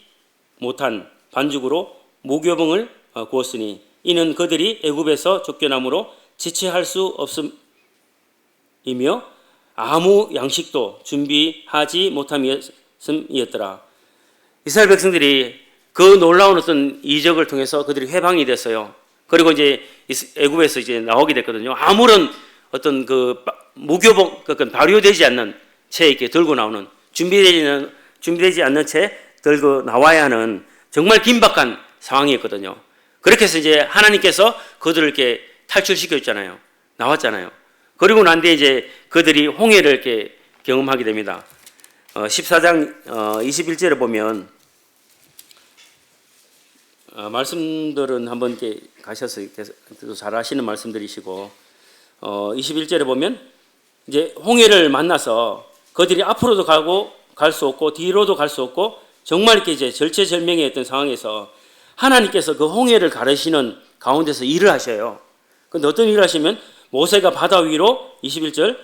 못한 반죽으로 무교봉을 구웠으니 이는 그들이 애굽에서 쫓겨남으로 지체할 수 없음이며 아무 양식도 준비하지 못함이었더라. 이스라엘 백성들이 그 놀라운 어떤 이적을 통해서 그들이 회방이 됐어요. 그리고 이제 애굽에서 이제 나오게 됐거든요. 아무런 어떤 그 무교복, 그 발효되지 않는 채 이렇게 들고 나오는 준비되지 않는 채 들고 나와야 하는 정말 긴박한 상황이었거든요. 그렇게 해서 이제 하나님께서 그들을 이렇게 탈출시켜 줬잖아요. 나왔잖아요. 그리고 난 뒤에 이제 그들이 홍해를 이렇게 경험하게 됩니다. 14장 21절에 보면 말씀들은 한번 이렇게 가셔서 잘 아시는 말씀들이시고 21절에 보면 이제 홍해를 만나서 그들이 앞으로도 갈 수 없고 뒤로도 갈 수 없고 정말 이렇게 이제 절체절명의 어떤 상황에서 하나님께서 그 홍해를 가르시는 가운데서 일을 하셔요. 근데 어떤 일을 하시면 모세가 바다 위로 21절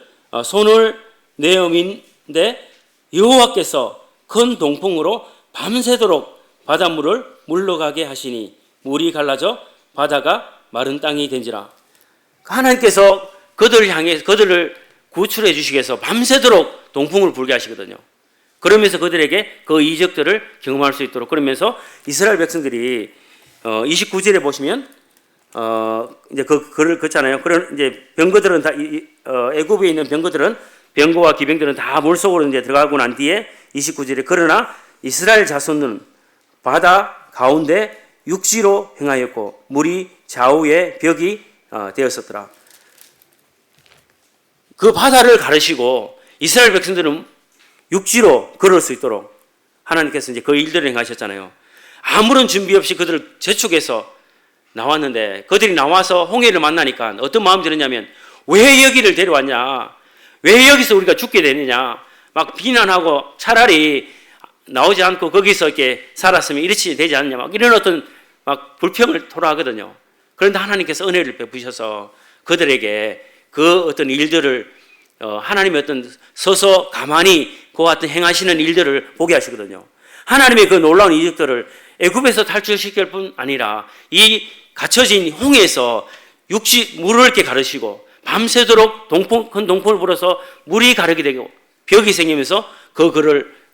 손을 내어민데 여호와께서 큰 동풍으로 밤새도록 바닷물을 물러가게 하시니 물이 갈라져 바다가 마른 땅이 된지라. 하나님께서 그들을 향해 그들을 구출해 주시기 위해서 밤새도록 동풍을 불게 하시거든요. 그러면서 그들에게 그 이적들을 경험할 수 있도록 그러면서 이스라엘 백성들이 29절에 보시면 이제 그를 긋잖아요. 그런 이제 병거들은 다 애굽에 있는 병거들은 병거와 기병들은 다 물속으로 이제 들어가고 난 뒤에 29절에 그러나 이스라엘 자손은 바다 가운데 육지로 행하였고 물이 좌우에 벽이 되었었더라. 그 바다를 가르시고 이스라엘 백성들은 육지로 걸을 수 있도록 하나님께서 이제 그 일들을 행하셨잖아요. 아무런 준비 없이 그들을 재촉해서 나왔는데 그들이 나와서 홍해를 만나니까 어떤 마음이 들었냐면 왜 여기를 데려왔냐? 왜 여기서 우리가 죽게 되느냐? 막 비난하고 차라리 나오지 않고 거기서 이렇게 살았으면 이렇게 되지 않냐? 막 이런 어떤 막 불평을 토로하거든요. 그런데 하나님께서 은혜를 베푸셔서 그들에게 그 어떤 일들을 하나님의 어떤 서서 가만히 그와 같은 행하시는 일들을 보게 하시거든요. 하나님의 그 놀라운 이적들을 애굽에서 탈출시킬 뿐 아니라 이 갇혀진 홍해에서 물을 이렇게 가르시고 밤새도록 큰 동풍을 불어서 물이 가르게 되고 벽이 생기면서 그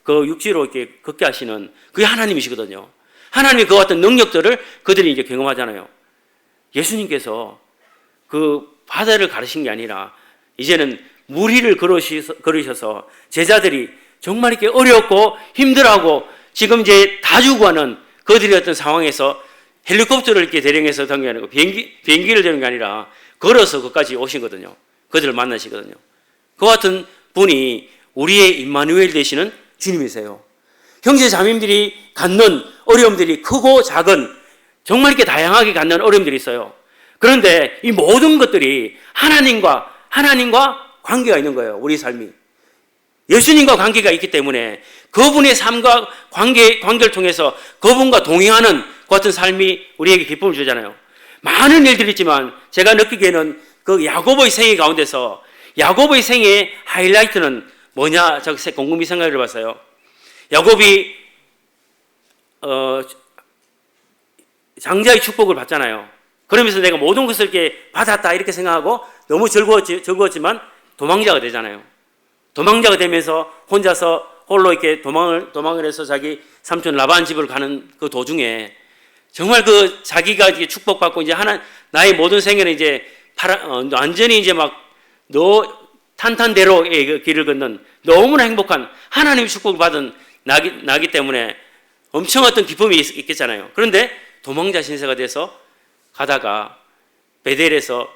육지로 이렇게 걷게 하시는 그게 하나님이시거든요. 하나님의 그 같은 능력들을 그들이 이제 경험하잖아요. 예수님께서 그 바다를 가르신 게 아니라 이제는 물 위를 걸으셔서 제자들이 정말 이렇게 어렵고 힘들어하고 지금 이제 다 죽어가는 그들의 어떤 상황에서 헬리콥터를 이렇게 대령해서 당겨야 하고 비행기를 대는 게 아니라 걸어서 거기까지 오시거든요. 그들을 만나시거든요. 그 같은 분이 우리의 임마누엘 되시는 주님이세요. 형제 자매들이 갖는 어려움들이 크고 작은 정말 이렇게 다양하게 갖는 어려움들이 있어요. 그런데 이 모든 것들이 하나님과 관계가 있는 거예요. 우리 삶이. 예수님과 관계가 있기 때문에 그분의 삶과 관계를 통해서 그분과 동행하는 그 같은 삶이 우리에게 기쁨을 주잖아요. 많은 일들이 있지만 제가 느끼기에는 그 야고보의 생애 가운데서 야고보의 생애의 하이라이트는 뭐냐? 제가 곰곰이 생각을 해봤어요. 야곱이 장자의 축복을 받잖아요. 그러면서 내가 모든 것을 이렇게 받았다 이렇게 생각하고 너무 즐거웠지만 도망자가 되잖아요. 도망자가 되면서 혼자서 홀로 이렇게 도망을 해서 자기 삼촌 라반 집을 가는 그 도중에 정말 그 자기가 이제 축복받고 이제 나의 모든 생애는 이제 완전히 이제 막 탄탄대로의 그 길을 걷는 너무나 행복한 하나님의 축복을 받은 나기 때문에 엄청 어떤 기쁨이 있겠잖아요. 그런데 도망자 신세가 돼서 가다가 베델에서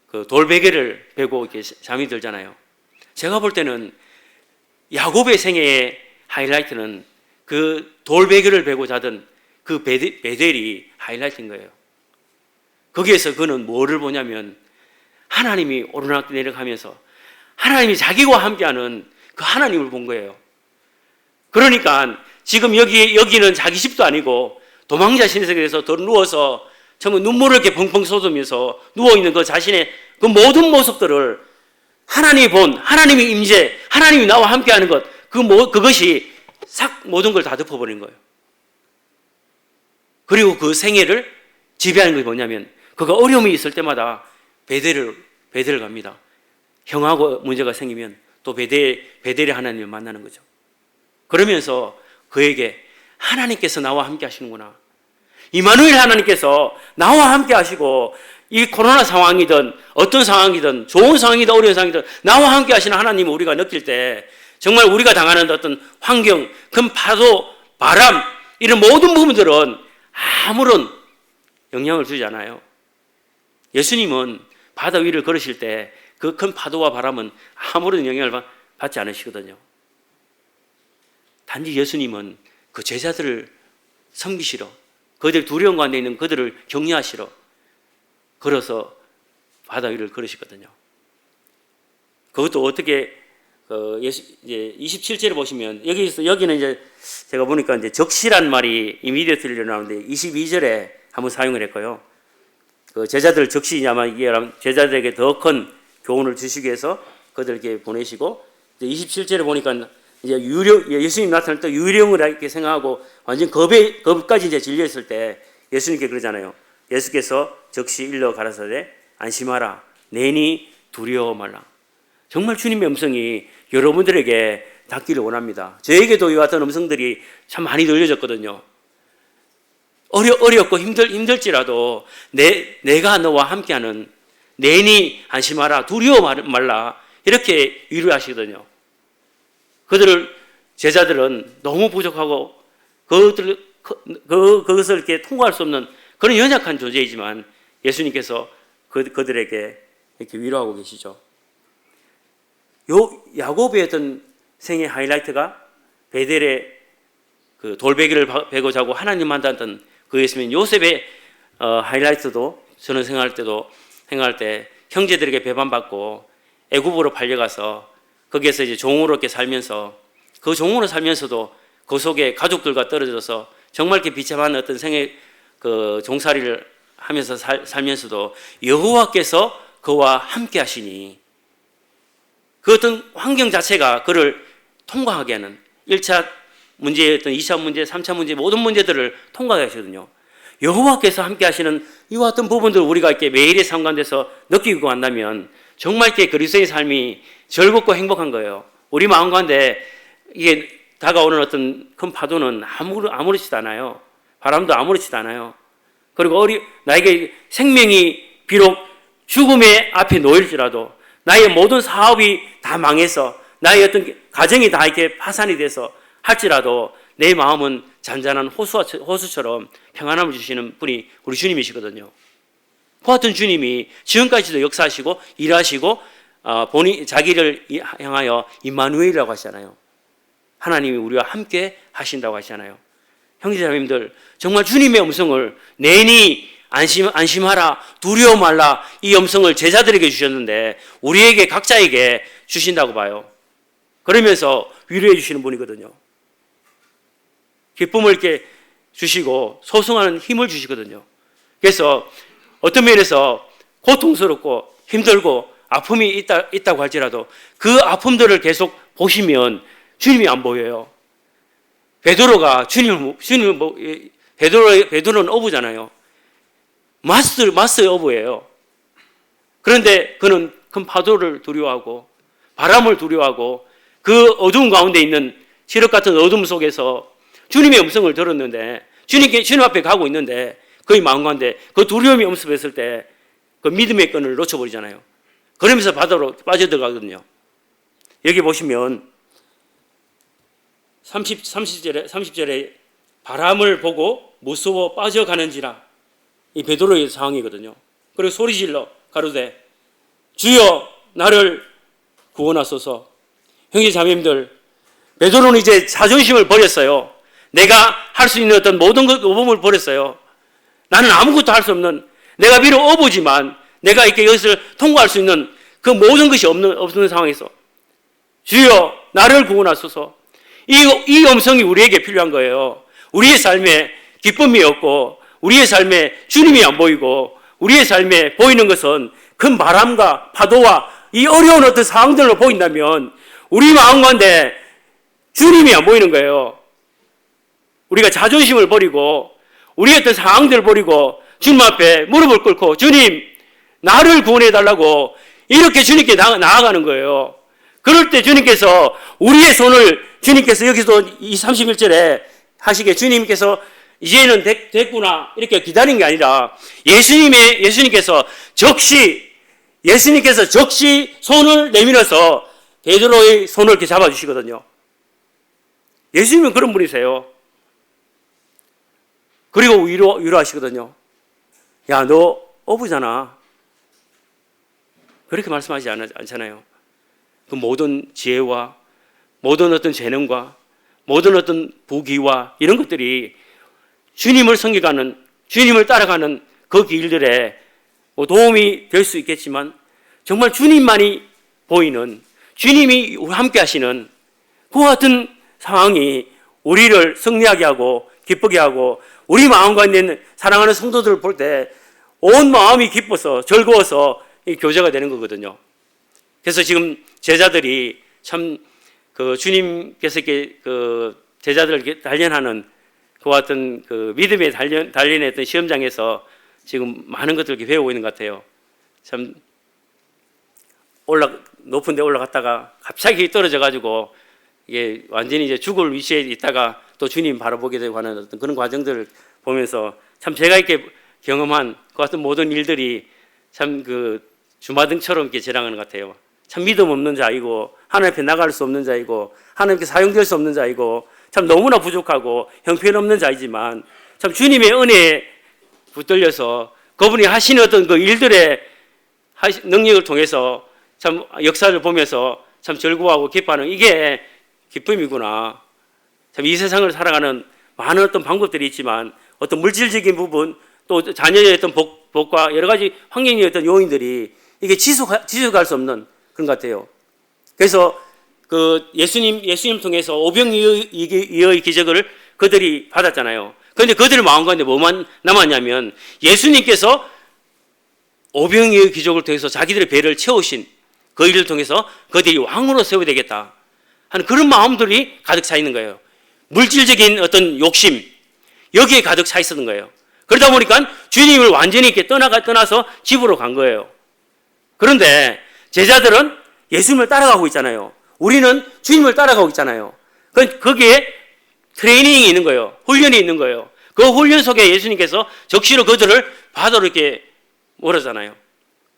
그 돌베개를 베고 이렇게 잠이 들잖아요. 제가 볼 때는 야곱의 생애의 하이라이트는 그 돌베개를 베고 자던 그 베델이 하이라이트인 거예요. 거기에서 그는 뭐를 보냐면 하나님이 오르락내리락하면서 하나님이 자기와 함께하는 그 하나님을 본 거예요. 그러니까 지금 여기는 자기 집도 아니고 도망자 신세계에서 더 누워서 정말 눈물을 이렇게 펑펑 쏟으면서 누워있는 그 자신의 그 모든 모습들을 하나님이 본 하나님의 임재, 하나님이 나와 함께하는 것, 그것이 싹 모든 걸 다 덮어버린 거예요. 그리고 그 생애를 지배하는 것이 뭐냐면 그가 어려움이 있을 때마다 베델을 갑니다. 형하고 문제가 생기면 또 베델의 하나님을 만나는 거죠. 그러면서 그에게 하나님께서 나와 함께 하시는구나. 이마누엘 하나님께서 나와 함께 하시고 이 코로나 상황이든 어떤 상황이든 좋은 상황이든 어려운 상황이든 나와 함께 하시는 하나님을 우리가 느낄 때 정말 우리가 당하는 어떤 환경, 큰 파도, 바람 이런 모든 부분들은 아무런 영향을 주지 않아요. 예수님은 바다 위를 걸으실 때 그 큰 파도와 바람은 아무런 영향을 받지 않으시거든요. 단지 예수님은 그 제자들을 섬기시러 그들 두려움 가운데 있는 그들을 격려하시러 걸어서 바다 위를 걸으시거든요. 그것도 어떻게 27절에 보시면 여기는 이제 제가 보니까 이제 적시란 말이 이미디어틀리로 나오는데 22절에 한번 사용을 했고요. 그 제자들 적시냐면 이게 제자들에게 더 큰 교훈을 주시기 위해서 그들에게 보내시고 27절에 보니까 이제 예수님 나타날 때 유령을 이렇게 생각하고 완전 겁까지 이제 질려있을 때 예수님께 그러잖아요. 예수께서 적시 일러 가라사대 안심하라 내니 두려워 말라. 정말 주님의 음성이 여러분들에게 닿기를 원합니다. 저에게도 이와 같은 음성들이 참 많이 들려졌거든요. 어렵고 힘들지라도 내가 너와 함께하는 내니 안심하라 두려워 말라 이렇게 위로하시거든요. 제자들은 너무 부족하고 그것을 이렇게 통과할 수 없는 그런 연약한 존재이지만 예수님께서 그들에게 이렇게 위로하고 계시죠. 야곱의 어떤 생의 하이라이트가 베델의 그 돌베개를 베고 자고 하나님 만났던 그였으면 요셉의 하이라이트도 저는 생각할 때 형제들에게 배반받고 애굽으로 팔려가서 거기에서 이제 종으로 이렇게 살면서 그 종으로 살면서도 그 속에 가족들과 떨어져서 정말 이렇게 비참한 어떤 생의 그 종살이를 하면서 살면서도 여호와께서 그와 함께 하시니 그 어떤 환경 자체가 그를 통과하게 하는 1차 문제였던 2차 문제, 3차 문제 모든 문제들을 통과하게 하시거든요. 여호와께서 함께 하시는 이와 같은 부분들을 우리가 이렇게 매일의 삶 가운데서 느끼고 간다면 정말 이렇게 그리스도의 삶이 즐겁고 행복한 거예요. 우리 마음 가운데 이게 다가오는 어떤 큰 파도는 아무렇지도 않아요. 바람도 아무렇지도 않아요. 그리고 나에게 생명이 비록 죽음의 앞에 놓일지라도 나의 모든 사업이 다 망해서 나의 어떤 가정이 다 이렇게 파산이 돼서 할지라도 내 마음은 잔잔한 호수처럼 평안함을 주시는 분이 우리 주님이시거든요. 그 같은 주님이 지금까지도 역사하시고 일하시고 자기를 향하여 임마누엘이라고 하시잖아요. 하나님이 우리와 함께 하신다고 하시잖아요. 형제자매님들 정말 주님의 음성을 내니 안심하라 두려워 말라 이 음성을 제자들에게 주셨는데 우리에게 각자에게 주신다고 봐요. 그러면서 위로해 주시는 분이거든요. 기쁨을 이렇게 주시고 소승하는 힘을 주시거든요. 그래서 어떤 면에서 고통스럽고 힘들고 아픔이 있다고 할지라도 그 아픔들을 계속 보시면 주님이 안 보여요. 베드로가 베드로는 어부잖아요. 마스의 어부예요. 그런데 그는 큰 파도를 두려워하고 바람을 두려워하고 그 어두운 가운데 있는 칠흑 같은 어둠 속에서 주님의 음성을 들었는데 주님 앞에 가고 있는데 그의 마음 가운데 그 두려움이 엄습했을 때 그 믿음의 끈을 놓쳐버리잖아요. 그러면서 바다로 빠져들어가거든요. 여기 보시면 30절에 바람을 보고 무서워 빠져가는지라 이 베드로의 상황이거든요. 그리고 소리질러 가로되 주여 나를 구원하소서. 형제 자매님들 베드로는 이제 자존심을 버렸어요. 내가 할 수 있는 어떤 모든 모범을 버렸어요. 나는 아무것도 할 수 없는 내가 비록 어부지만 내가 이렇게 여기서 통과할 수 있는 그 모든 것이 없는 상황에서 주여 나를 구원하소서. 이 음성이 우리에게 필요한 거예요. 우리의 삶에 기쁨이 없고 우리의 삶에 주님이 안 보이고 우리의 삶에 보이는 것은 큰 바람과 파도와 이 어려운 어떤 상황들로 보인다면 우리 마음 가운데 주님이 안 보이는 거예요. 우리가 자존심을 버리고 우리의 어떤 상황들을 버리고 주님 앞에 무릎을 꿇고 주님 나를 구원해 달라고 이렇게 주님께 나아가는 거예요. 그럴 때 주님께서 우리의 손을 주님께서 여기서 이 31절에 하시게 주님께서 이제는 됐구나 이렇게 기다린 게 아니라 예수님께서 적시 손을 내밀어서 베드로의 손을 이렇게 잡아주시거든요. 예수님은 그런 분이세요. 그리고 위로하시거든요. 야, 너 어부잖아. 그렇게 말씀하지 않잖아요. 그 모든 지혜와 모든 어떤 재능과 모든 어떤 부귀와 이런 것들이 주님을 섬겨가는, 주님을 따라가는 그 길들에 도움이 될 수 있겠지만 정말 주님만이 보이는, 주님이 함께 하시는 그 같은 상황이 우리를 승리하게 하고 기쁘게 하고 우리 마음 가운데 있는 사랑하는 성도들을 볼 때 온 마음이 기뻐서 즐거워서 교제가 되는 거거든요. 그래서 지금 제자들이 참 그 주님께서 이렇게 그 제자들을 이렇게 단련하는 그 같은 그 믿음의 단련의 어떤 시험장에서 지금 많은 것들을 이렇게 배우고 있는 것 같아요. 참 높은 데 올라갔다가 갑자기 떨어져 가지고 이게 완전히 이제 죽을 위치에 있다가 또 주님 바라보게 되고 하는 어떤 그런 과정들을 보면서 참 제가 이렇게 경험한 그 같은 모든 일들이 참 그 주마등처럼 이렇게 지나가는 것 같아요. 참 믿음 없는 자이고 하나님 앞에 나갈 수 없는 자이고 하나님께 사용될 수 없는 자이고 참 너무나 부족하고 형편없는 자이지만 참 주님의 은혜에 붙들려서 그분이 하시는 어떤 그 일들의 능력을 통해서 참 역사를 보면서 참 즐거워하고 기뻐하는 이게 기쁨이구나. 참 이 세상을 살아가는 많은 어떤 방법들이 있지만 어떤 물질적인 부분 또 자녀의 어떤 복과 여러 가지 환경의 어떤 요인들이 이게 지속할 수 없는 그런 것 같아요. 그래서 그 예수님 통해서 오병이어의 기적을 그들이 받았잖아요. 그런데 그들의 마음 가운데 뭐만 남았냐면 예수님께서 오병이어의 기적을 통해서 자기들의 배를 채우신 그 일을 통해서 그들이 왕으로 세워야 되겠다 하는 그런 마음들이 가득 차 있는 거예요. 물질적인 어떤 욕심 여기에 가득 차 있었던 거예요. 그러다 보니까 주님을 완전히 이렇게 떠나서 집으로 간 거예요. 그런데 제자들은 예수님을 따라가고 있잖아요. 우리는 주님을 따라가고 있잖아요. 거기에 트레이닝이 있는 거예요. 훈련이 있는 거예요. 그 훈련 속에 예수님께서 적시로 그들을 바다로 이렇게 몰았잖아요.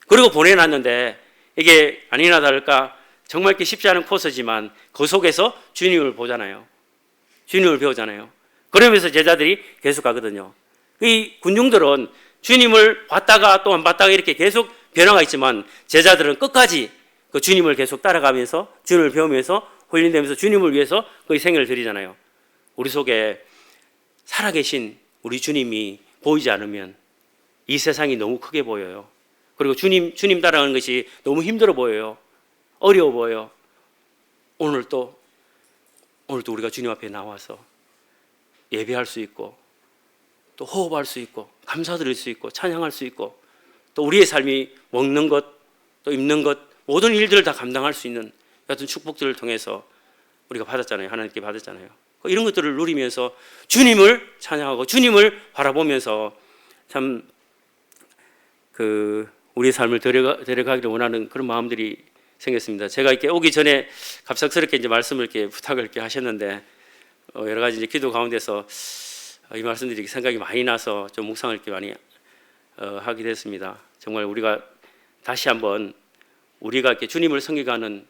그리고 보내놨는데 이게 아니나 다를까 정말 이렇게 쉽지 않은 코스지만 그 속에서 주님을 보잖아요. 주님을 배우잖아요. 그러면서 제자들이 계속 가거든요. 이 군중들은 주님을 봤다가 또 안 봤다가 이렇게 계속 변화가 있지만 제자들은 끝까지 그 주님을 계속 따라가면서 주님을 배우면서 훈련되면서 주님을 위해서 그 생애를 드리잖아요. 우리 속에 살아계신 우리 주님이 보이지 않으면 이 세상이 너무 크게 보여요. 그리고 주님 따라가는 것이 너무 힘들어 보여요. 어려워 보여요. 오늘도 우리가 주님 앞에 나와서 예배할 수 있고 또 호흡할 수 있고 감사드릴 수 있고 찬양할 수 있고 또 우리의 삶이 먹는 것 또 입는 것 모든 일들을 다 감당할 수 있는 같은 축복들을 통해서 우리가 받았잖아요. 하나님께 받았잖아요. 이런 것들을 누리면서 주님을 찬양하고 주님을 바라보면서 참 그 우리의 삶을 데려가기를 원하는 그런 마음들이 생겼습니다. 제가 이렇게 오기 전에 갑작스럽게 이제 말씀을 이렇게 부탁을 이렇게 하셨는데 여러 가지 이제 기도 가운데서 이 말씀들이 생각이 많이 나서 좀 묵상을 이렇게 많이 하게 됐습니다. 정말 우리가 다시 한번 우리가 이렇게 주님을 섬기가는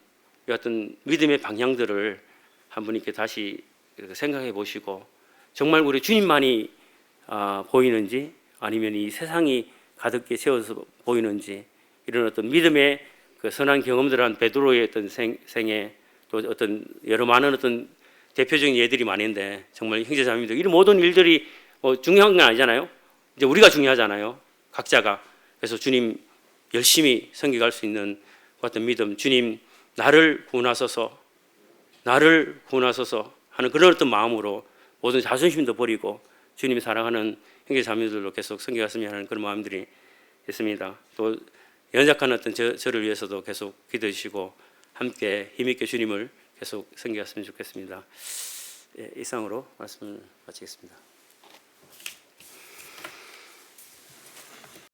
어떤 믿음의 방향들을 한번 이렇게 다시 생각해 보시고 정말 우리 주님만이 보이는지 아니면 이 세상이 가득히 채워서 보이는지 이런 어떤 믿음의 그 선한 경험들을 한 베드로의 어떤 생애 또 어떤 여러 많은 어떤 대표적인 예들이 많은데 정말 형제자매님들 이런 모든 일들이 중요한 건 아니잖아요. 이제 우리가 중요하잖아요. 각자가. 그래서 주님 열심히 섬겨갈 수 있는 같은 믿음, 주님 나를 구원하소서, 나를 구원하소서 하는 그런 어떤 마음으로 모든 자존심도 버리고 주님이 사랑하는 형제 자매들로 계속 섬겨갔으면 하는 그런 마음들이 있습니다. 또 연약한 어떤 저를 위해서도 계속 기도해 주시고 함께 힘있게 주님을 계속 섬겨갔으면 좋겠습니다. 예, 이상으로 말씀을 마치겠습니다.